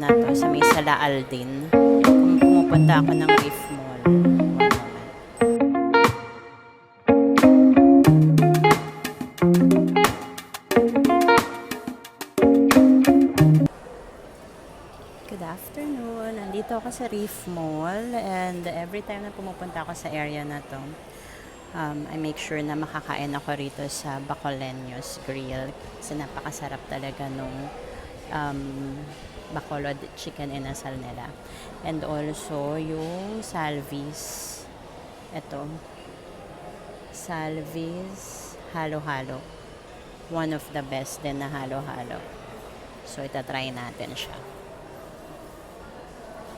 na to sa may Sala Aldin. Kung pumupunta ako ng Reef Mall. One moment. Good afternoon. Nandito ako sa Reef Mall and every time na pumupunta ako sa area na to, I make sure na makakain ako rito sa Bacoleños Grill kasi napakasarap talaga nung Bacolod chicken inasal nila. And also, yung Salvis. Ito. Salvis halo-halo. One of the best din na halo-halo. So, itatry natin siya.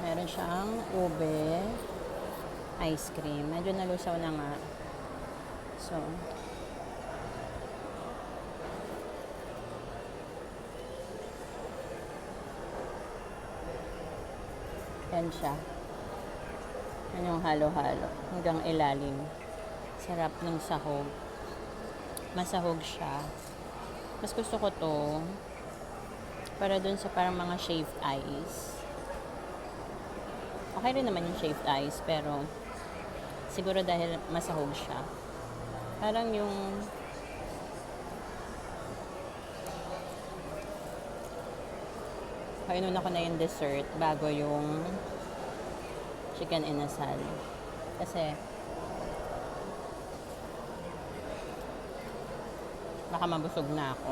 Meron siyang ube ice cream. Medyo nalusaw na nga. So, yan siya. Yan yung halo-halo. Hanggang ilalim. Sarap ng sahog. Masahog siya. Mas gusto ko to para dun sa parang mga shaved ice. Okay rin naman yung shaved ice, pero siguro dahil masahog siya. Parang yung kainan ako na yung dessert bago yung chicken inasal. Kasi baka mabusog na ako.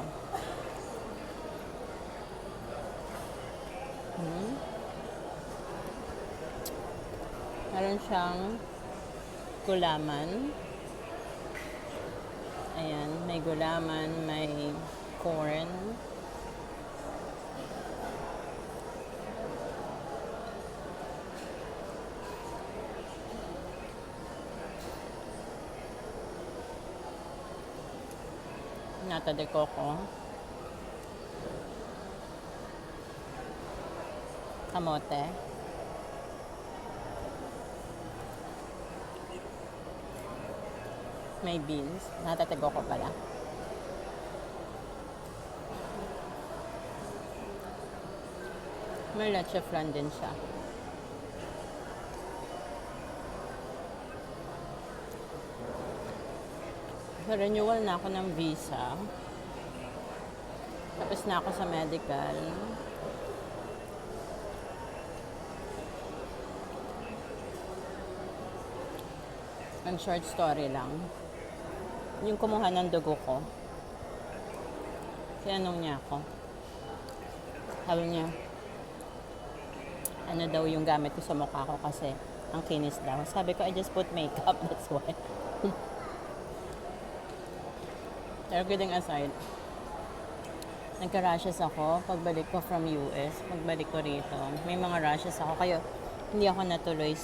Meron siyang gulaman. Ayan, may gulaman, may corn. Nata de coco. Kamote. May beans. Nata de coco pala. May leche flan din siya. So, renewal na ako ng visa. Tapos na ako sa medical. Ang short story lang. Yung kumuha ng dugo ko. Tinanong niya ako. Sabi niya, ano daw yung gamit ko sa mukha ko kasi ang kinis daw. Sabi ko, I just put makeup, that's why. Pero kidding aside, nagka-rashes ako pagbalik ko from US, pagbalik ko rito. May mga rashes ako, kaya hindi ako natuloy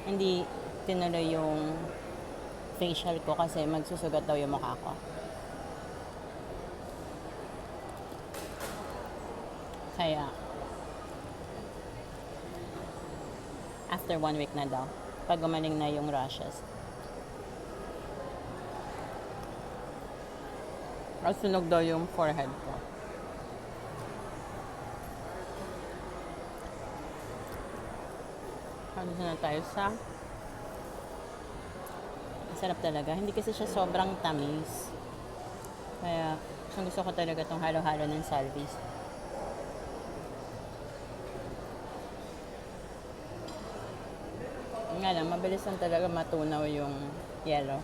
hindi tinuloy yung facial ko kasi magsusugat daw yung mukha ko. Kaya, after 1 week na daw, pag gumaling na yung rashes. Tapos sunog daw yung forehead ko. Ano na tayo sa sarap talaga. Hindi kasi siya sobrang tamis. Kaya gusto ko talaga itong halo-halo ng Salvis. Nga lang, mabilis lang talaga matunaw yung yellow.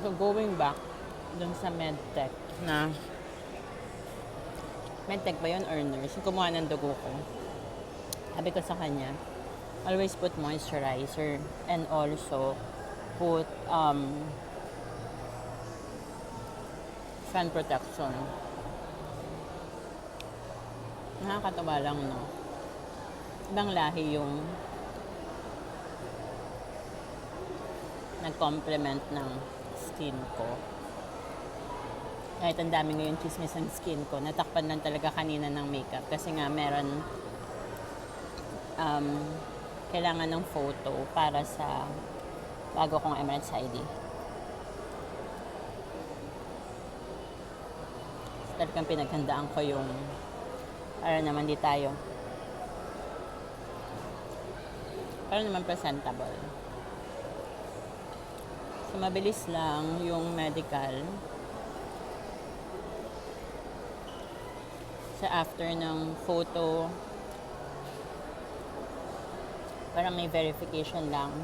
So, going back dun sa medtech na medtech ba yun or nurse? Yung kumuha ng dugo ko. Sabi ko sa kanya, always put moisturizer and also put sun protection. Nakakatawa lang, no? Ibang lahi yung nag-complement ng skin ko. Kahit ang dami ngayon chismis ang skin ko, natakpan lang talaga kanina ng makeup kasi nga meron kailangan ng photo para sa bago kong Emirates ID. Talagang pinaghandaan ko yung para naman di tayo para naman presentable. So, mabilis lang yung medical. Sa after ng photo, parang may verification lang.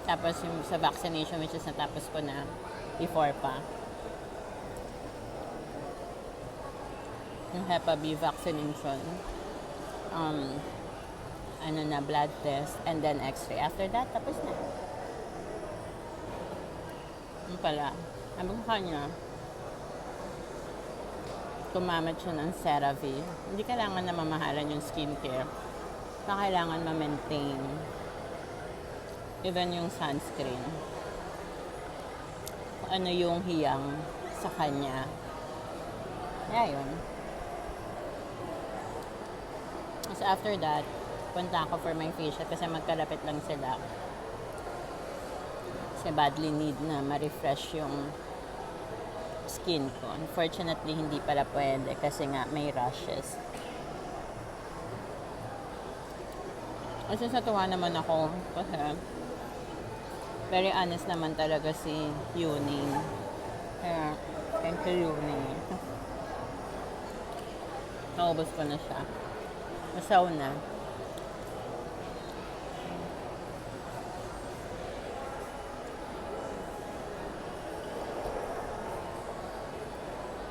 Tapos yung sa vaccination, which is natapos ko na before pa. Yung Hep B vaccination. Ano na, blood test, and then x-ray. After that, tapos na. Yung pala, abang kanya, gumamit siya ng CeraVe. Hindi kailangan na mamahalan yung skincare. Kailangan ma-maintain. Even yung sunscreen. Kung ano yung hiyang sa kanya. Kaya yun. So after that, punta ako for my facial kasi magkalapit lang sila. Kasi badly need na ma-refresh yung skin ko. Unfortunately, hindi pala pwede kasi nga may rashes. Kasi natuwa naman ako kasi very honest naman talaga si Yuning. Kaya, thank you Yuning. Naubos ko na siya. Masaw na.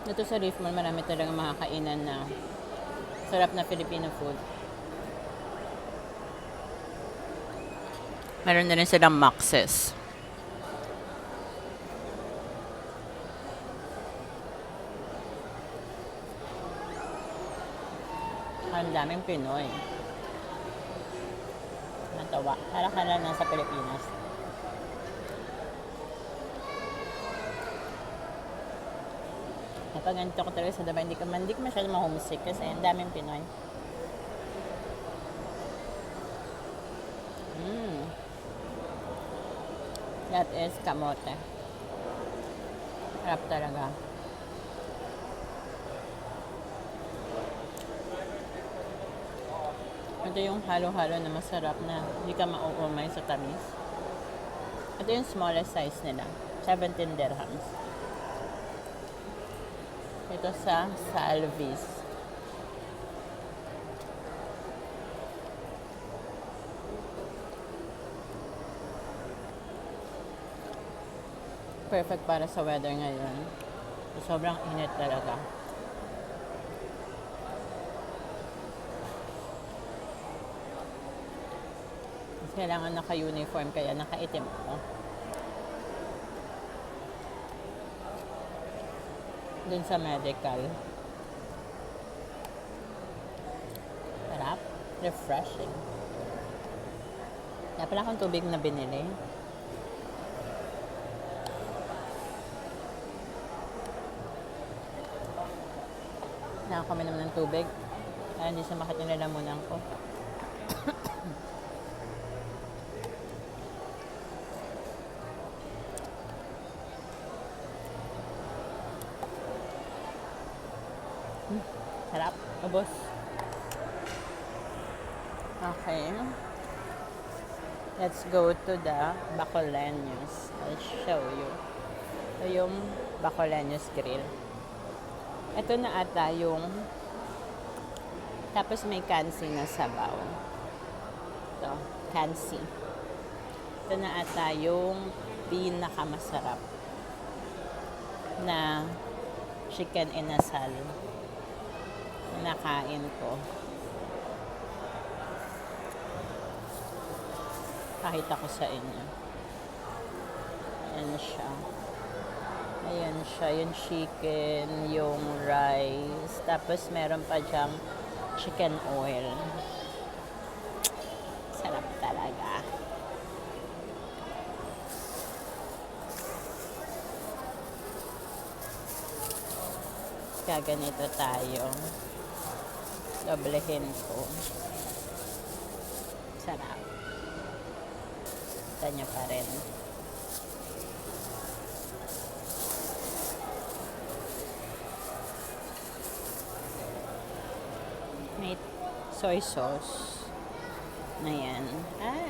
Dito sa Reef Mall, marami talagang makakainan na sarap na Filipino food. Meron na rin silang Maxes. Ang daming Pinoy. Natawa. Para ka lang nasa Pilipinas. Kapag ganito ko talaga sa Dubai, hindi ko masyado ma-homesick kasi ang daming Pinoy. That is kamote. Harap talaga. Ito yung halo-halo na masarap na hindi ka mauumay sa tamis. Ito yung smallest size nila. 17 dirhams. Ito sa Salvis. Perfect para sa weather ngayon. Sobrang init talaga. Kailangan naka-uniform kaya nakaitim ako. Dun sa medical. Sarap. Refreshing. Kaya pala akong tubig na binili. Nakakaminom ng tubig. Kaya hindi siya makit nilalamunan ko. Sarap. Ubos. Okay. Let's go to the Bacoleños. I'll show you. Ito yung Bacoleños Grill. Ito na ata yung tapos may kansi na sabaw. Ito, kansi. Ito na ata yung pinakamasarap na chicken inasal na nakain ko. Kahit ako sa inyo. Ayan siya. Ayan siya, yung chicken, yung rice, tapos meron pa dyang chicken oil. Sarap talaga. Kaya ganito tayo. Doblehin ko. Sarap. Kita nyo pa rin. May soy sauce. Ayan.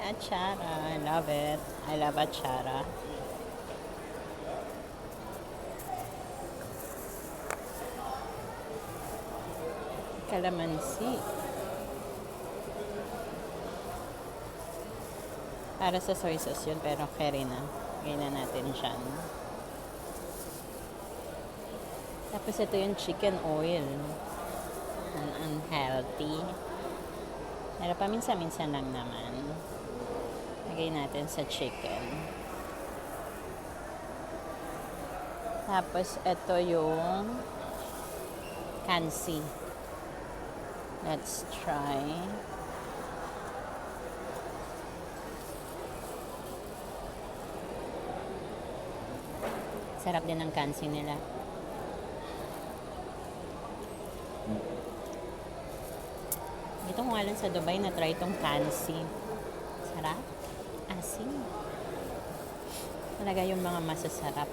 Achara. I love it. I love achara. Kalamansi. Para sa soy sauce yun, pero carry na. Gawin na natin dyan. Tapos ito yung chicken oil. Unhealthy. Pero paminsan-minsan lang naman. Lagay natin sa chicken. Tapos ito yung kansi. Let's try. Sarap din ang kansi nila. Dito ko nga lang sa Dubai na try itong kansi. Sarap. Asin. Talaga yung mga masasarap.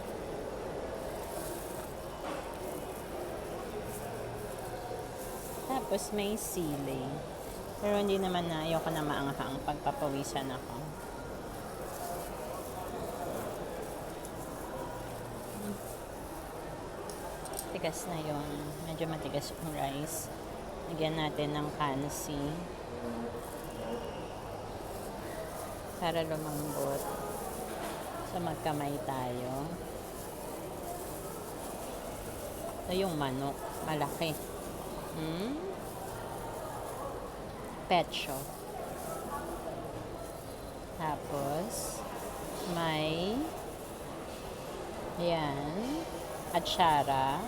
Tapos may sili. Pero hindi naman na ayoko na maanghang pagpapawisan ako. Tigas na yung medyo matigas yung rice. Lagyan natin ng kansi para lumambot. So magkamay tayo. Ito yung manok. Malaki. Pecho. Tapos may yan achara.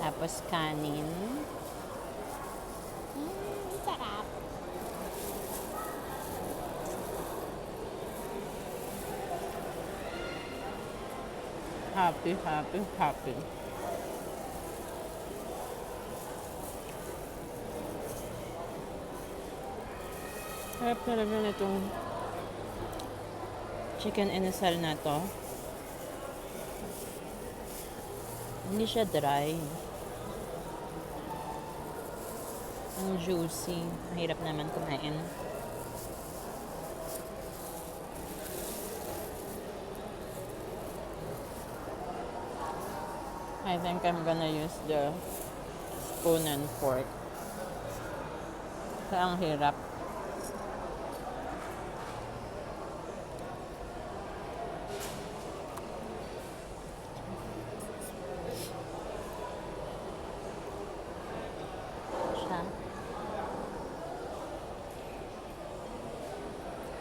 Tapos kanin. Sarap. Happy, happy, happy. Sarap talaga na itong chicken inasal na to. Hindi siya dry. Ang juicy. Mahirap naman kumain. I think I'm gonna use the spoon and fork. Kaya ang hirap.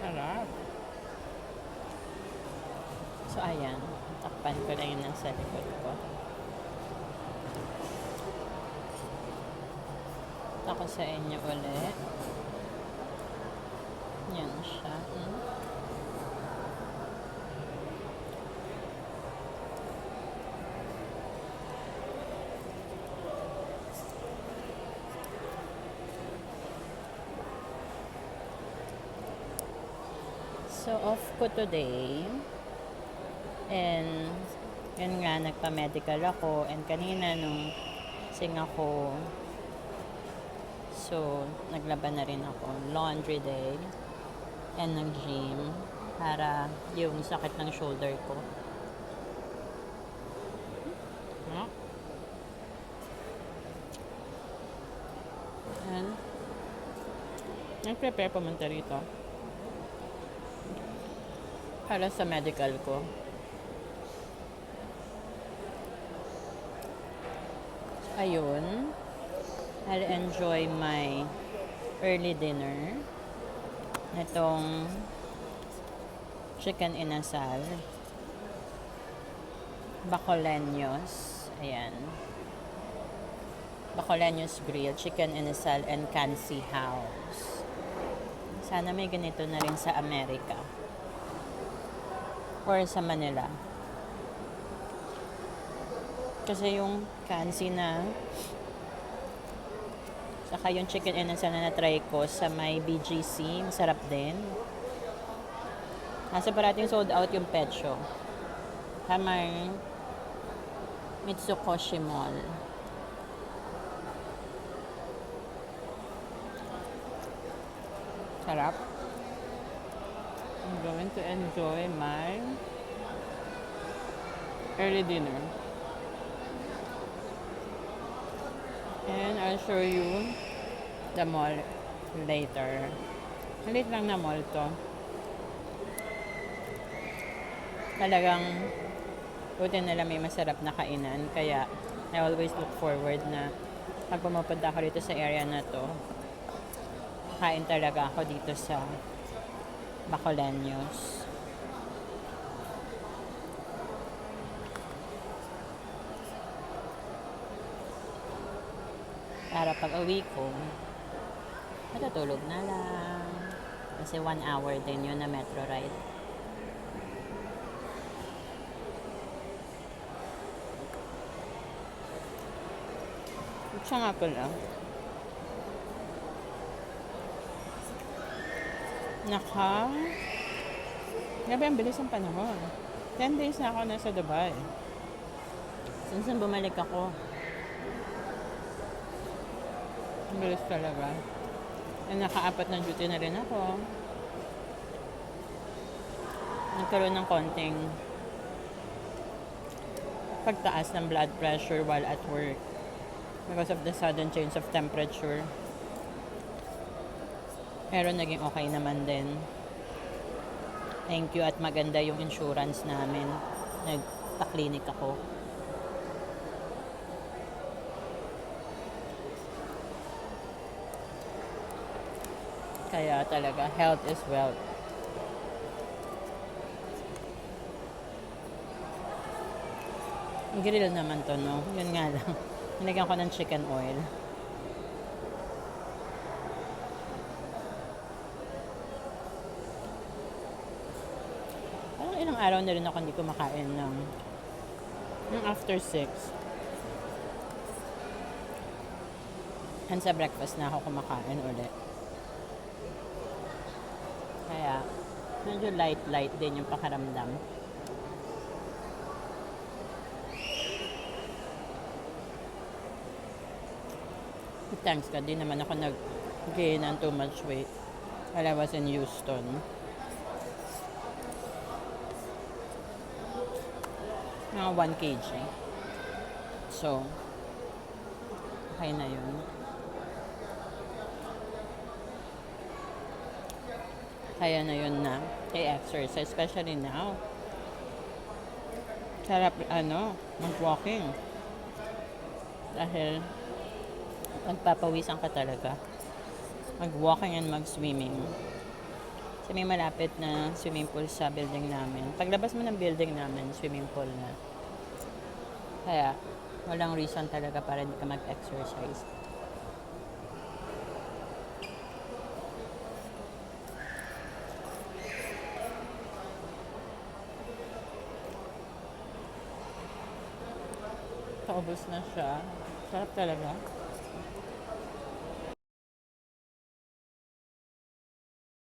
Sarap. So, ayan. Takpan ko lang yun nasa likod ko. Ako sa inyo ulit. Yan siya. So, off ko today. And, yun nga, nagpa-medical ako. And kanina nung sing ako, so, naglaban na rin ako. Laundry day. And nag-gym. Para yung sakit ng shoulder ko. And, nag-prepare pumunta rito. Para sa medical ko. Ayun. I'll enjoy my early dinner. Itong chicken inasal. Bacoleños. Ayan. Bacoleños grill, chicken inasal, and Kansi House. Sana may ganito na rin sa Amerika. Or sa Manila. Kasi yung kansi na saka yung chicken inasal na na-try ko sa may BGC, masarap din. Kasi parating sold out yung pecho. Sa may Mitsukoshi Mall. Sarap. I'm going to enjoy my early dinner. And I'll show you the mall later. Maliit lang na mall to. Talagang buti nila may masarap na kainan. Kaya I always look forward na pag pumupunta ako dito sa area na to, kain talaga ako dito sa Bacoleños. Para pag uwi ko, matutulog na lang. Kasi 1 hour din yun na metro ride. Siya nga pala. Grabe, ang bilis ang panahon. 10 days na ako nasa Dubai. Since bumalik ako. Ang bilis talaga. Naka-4 na duty na rin ako. Nagkaroon ng konting pagtaas ng blood pressure while at work because of the sudden change of temperature. Pero naging okay naman din. Thank you at maganda yung insurance namin. Nagpa-clinic ako. Kaya talaga, health is wealth. Grill naman to, no? Yun nga lang. Nilagyan ko ng chicken oil. Parang ilang araw na rin ako hindi kumakain ng after 6. And sa breakfast na ako kumakain ulit. Kaya, medyo light din yung pakaramdam. Thanks God, di naman ako nag-gain ng too much weight while I was in Houston. Mga 1 kg. So, okay na yun. Kaya na yun na i-exercise, especially now. Sarap, mag-walking. Dahil, magpapawisan ka talaga. Mag-walking and mag-swimming. Kasi may malapit na swimming pool sa building namin. Paglabas mo ng building namin, swimming pool na. Kaya, walang reason talaga para hindi ka mag-exercise. Paubos na siya. Sarap talaga.